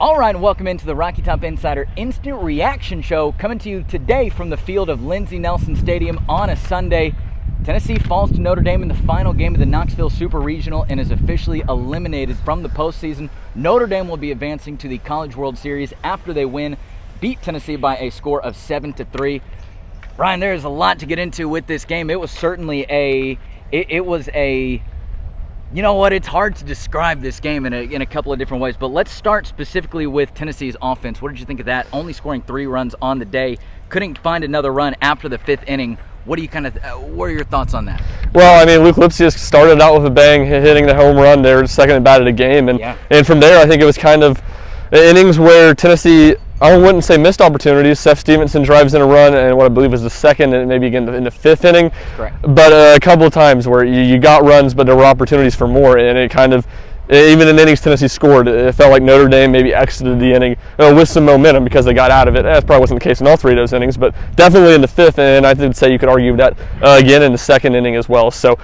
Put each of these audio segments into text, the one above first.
All right, welcome into the Rocky Top Insider Instant Reaction Show, coming to you today from the field of Lindsey Nelson Stadium on a Sunday. Tennessee falls to Notre Dame in the final game of the Knoxville Super Regional and is officially eliminated from the postseason. Notre Dame will be advancing to the College World Series after they beat Tennessee by a score of 7-3. Ryan, there is a lot to get into with this game. It was certainly you know what, it's hard to describe this game in a couple of different ways, but let's start specifically with Tennessee's offense. What did you think of that? Only scoring 3 runs on the day, couldn't find another run after the 5th inning. What are your thoughts on that? Well, I mean, Luke Lipsius started out with a bang, hitting the home run there, second at bat of the game, and from there I think it was kind of innings where Tennessee, I wouldn't say missed opportunities. Seth Stevenson drives in a run and what I believe was the 2nd and maybe again in the 5th inning. Correct. But a couple of times where you got runs, but there were opportunities for more, and it kind of, even in innings Tennessee scored, it felt like Notre Dame maybe exited the inning with some momentum because they got out of it. That probably wasn't the case in all 3 of those innings, but definitely in the 5th, and I would say you could argue that again in the 2nd inning as well. So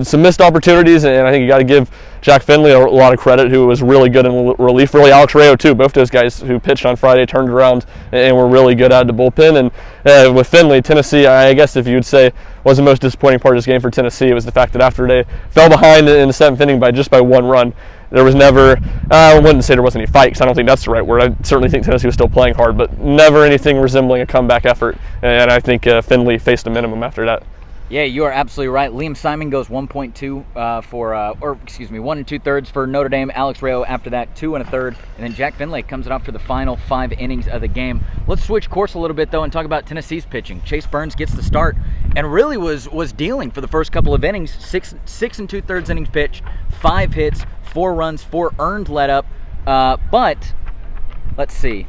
some missed opportunities, and I think you got to give Jack Finley a lot of credit, who was really good in relief. Really, Alex Rayo too. Both those guys who pitched on Friday turned around and were really good out of the bullpen. And with Finley, Tennessee, I guess if you would say, was the most disappointing part of this game for Tennessee, it was the fact that after they fell behind in the 7th inning by 1 run, there was never, I wouldn't say there wasn't any fight, because I don't think that's the right word. I certainly think Tennessee was still playing hard, but never anything resembling a comeback effort. And I think Finley faced a minimum after that. Yeah, you are absolutely right. Liam Simon goes 1.2 1 2/3 for Notre Dame. Alex Rayo after that 2 1/3, and then Jack Finley comes it off for the final 5 innings of the game. Let's switch course a little bit though and talk about Tennessee's pitching. Chase Burns gets the start and really was dealing for the first couple of innings. 6 2/3 innings pitch, 5 hits, 4 runs, 4 earned let up. But let's see.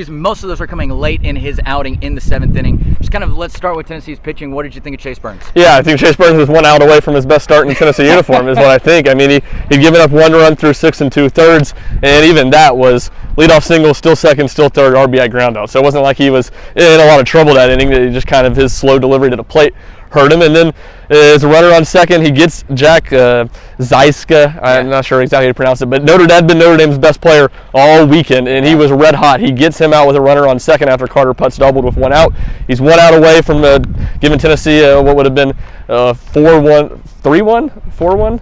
Most of those are coming late in his outing in the 7th inning. Let's start with Tennessee's pitching. What did you think of Chase Burns? Yeah, I think Chase Burns was 1 out away from his best start in Tennessee uniform is what I think. I mean, he'd given up 1 run through 6 2/3, and even that was leadoff single, still 2nd, still 3rd, RBI ground out. So it wasn't like he was in a lot of trouble that inning. It just kind of his slow delivery to the plate hurt him. And then as a runner on 2nd, he gets Jack Zyska. I'm not sure exactly how to pronounce it, but Notre Dame's best player all weekend, and he was red hot. He gets him out with a runner on 2nd after Carter Putz doubled with 1 out. He's 1 out away from giving Tennessee what would have been 4-1, 3-1, 4-1?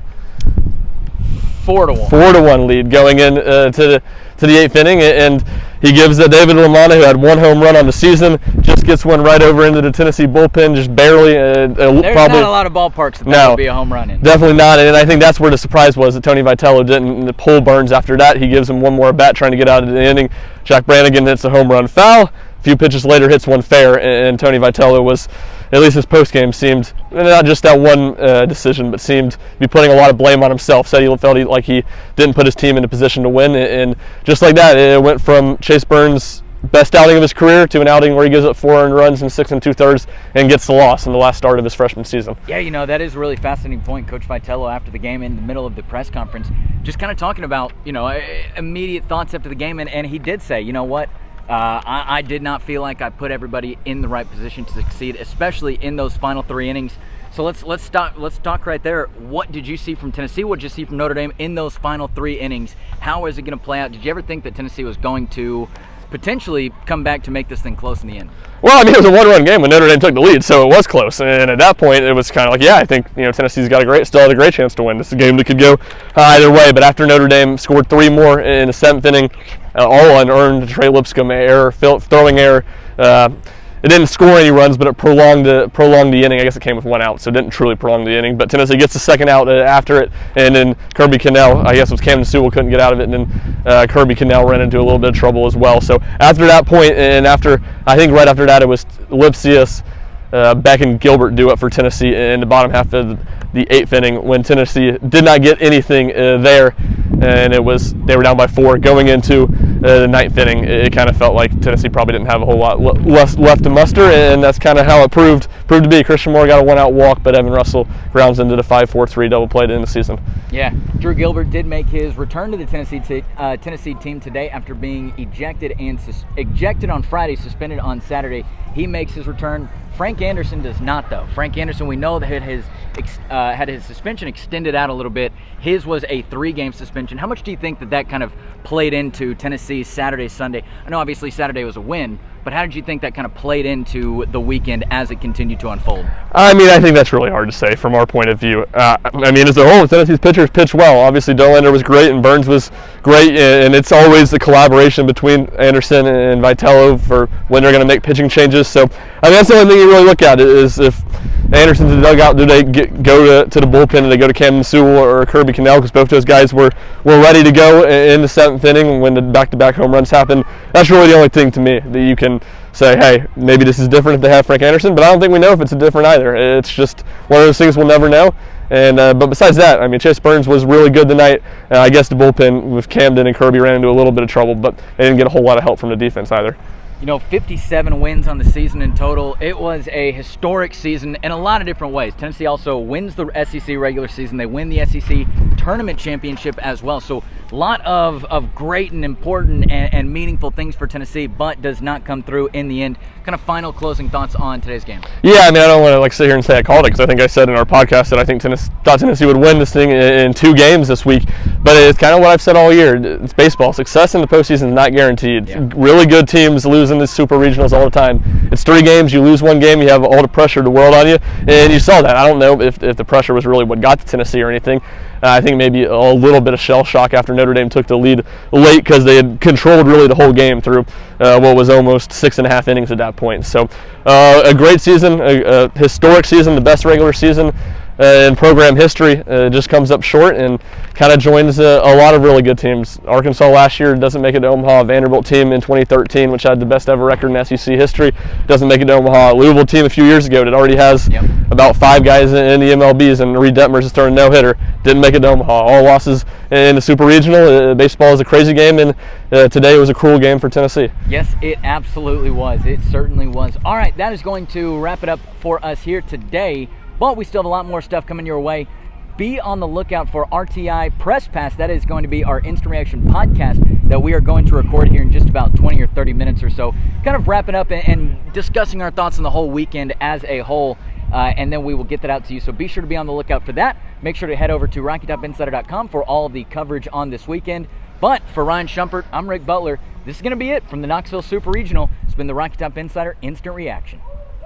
4-1. 4-1 lead going in to the 8th inning, and he gives David Lamana, who had 1 home run on the season, just gets one right over into the Tennessee bullpen, just barely. There's probably not a lot of ballparks that would be a home run in. Definitely not, and I think that's where the surprise was that Tony Vitello didn't pull Burns after that. He gives him 1 more at bat trying to get out of the inning. Jack Brannigan hits a home run foul. A few pitches later hits 1 fair, and Tony Vitello was, at least his postgame seemed, not just that one decision, but seemed to be putting a lot of blame on himself. Said he felt like he didn't put his team in a position to win, and just like that, it went from Chase Burns' best outing of his career to an outing where he gives up 4 earned runs in 6 2/3 and gets the loss in the last start of his freshman season. Yeah, that is a really fascinating point. Coach Vitello, after the game, in the middle of the press conference, just kind of talking about, immediate thoughts after the game, and he did say, you know what, I did not feel like I put everybody in the right position to succeed, especially in those final 3 innings. So let's talk right there. What did you see from Tennessee? What did you see from Notre Dame in those final 3 innings? How is it going to play out? Did you ever think that Tennessee was going to potentially come back to make this thing close in the end? Well, I mean, it was a 1-run game when Notre Dame took the lead, so it was close. And at that point, it was kind of like, yeah, I think Tennessee's still had a great chance to win. This is a game that could go either way. But after Notre Dame scored 3 more in the 7th inning, all unearned, Trey Lipscomb error, throwing error. It didn't score any runs, but it prolonged the inning. I guess it came with 1 out, so it didn't truly prolong the inning. But Tennessee gets the 2nd out after it, and then Kirby Cannell, I guess it was Camden Sewell, couldn't get out of it, and then Kirby Cannell ran into a little bit of trouble as well. So after that point, and I think right after that, it was Lipsius, Beck, and Gilbert due up for Tennessee in the bottom half of the 8th inning when Tennessee did not get anything there, and they were down by 4 going into the 9th inning. It kind of felt like Tennessee probably didn't have a whole lot left to muster, and that's kind of how it proved to be. Christian Moore got a 1-out walk, but Evan Russell grounds into the 5-4-3 double play to end the season. Yeah, Drew Gilbert did make his return to the Tennessee team today after being ejected on Friday, suspended on Saturday. He makes his return. Frank Anderson does not, though. Frank Anderson, we know that had his suspension extended out a little bit. His was a 3-game suspension. How much do you think that kind of played into Tennessee's Saturday, Sunday? I know obviously Saturday was a win, but how did you think that kind of played into the weekend as it continued to unfold? I mean, I think that's really hard to say from our point of view. I mean, as a whole, Tennessee's pitchers pitched well. Obviously, Dollander was great and Burns was great, and it's always the collaboration between Anderson and Vitello for when they're going to make pitching changes. So, I mean, that's the only thing you really look at is if Anderson's in the dugout, do they go to the bullpen, do they go to Camden Sewell or Kirby Cannell, because both those guys were ready to go in the 7th inning when the back-to-back home runs happened. That's really the only thing to me that you can say, hey, maybe this is different if they have Frank Anderson, but I don't think we know if it's different either. It's just one of those things we'll never know. And but besides that, I mean, Chase Burns was really good tonight. I guess the bullpen with Camden and Kirby ran into a little bit of trouble, but they didn't get a whole lot of help from the defense either. 57 wins on the season in total. It was a historic season in a lot of different ways. Tennessee also wins the SEC regular season. They win the SEC tournament championship as well. So a lot of great and important and meaningful things for Tennessee, but does not come through in the end. Kind of final closing thoughts on today's game. Yeah, I mean, I don't want to sit here and say I called it, because I think I said in our podcast that I think Tennessee would win this thing in 2 games this week. But it's kind of what I've said all year. It's baseball. Success in the postseason is not guaranteed. Yeah. Really good teams lose in the Super Regionals all the time. It's 3 games. You lose 1 game, you have all the pressure of the world on you, and you saw that. I don't know if the pressure was really what got to Tennessee or anything. I think maybe a little bit of shell shock after Notre Dame took the lead late, because they had controlled really the whole game through what was almost 6.5 innings at that point. So a great season, a historic season, the best regular season in program history. Just comes up short and kind of joins a lot of really good teams. Arkansas last year doesn't make it to Omaha. Vanderbilt team in 2013, which had the best ever record in SEC history, doesn't make it to Omaha. Louisville team a few years ago that already has about 5 guys in the MLBs, and Reed Detmers is throwing no-hitter, didn't make it to Omaha. All losses in the Super Regional. Baseball is a crazy game, and today was a cruel game for Tennessee. Yes, it absolutely was. It certainly was. All right, that is going to wrap it up for us here today. But we still have a lot more stuff coming your way. Be on the lookout for RTI Press Pass. That is going to be our instant reaction podcast that we are going to record here in just about 20 or 30 minutes or so. Kind of wrapping up and discussing our thoughts on the whole weekend as a whole. And then we will get that out to you. So be sure to be on the lookout for that. Make sure to head over to RockyTopInsider.com for all of the coverage on this weekend. But for Ryan Shumpert, I'm Rick Butler. This is going to be it from the Knoxville Super Regional. It's been the Rocky Top Insider Instant Reaction.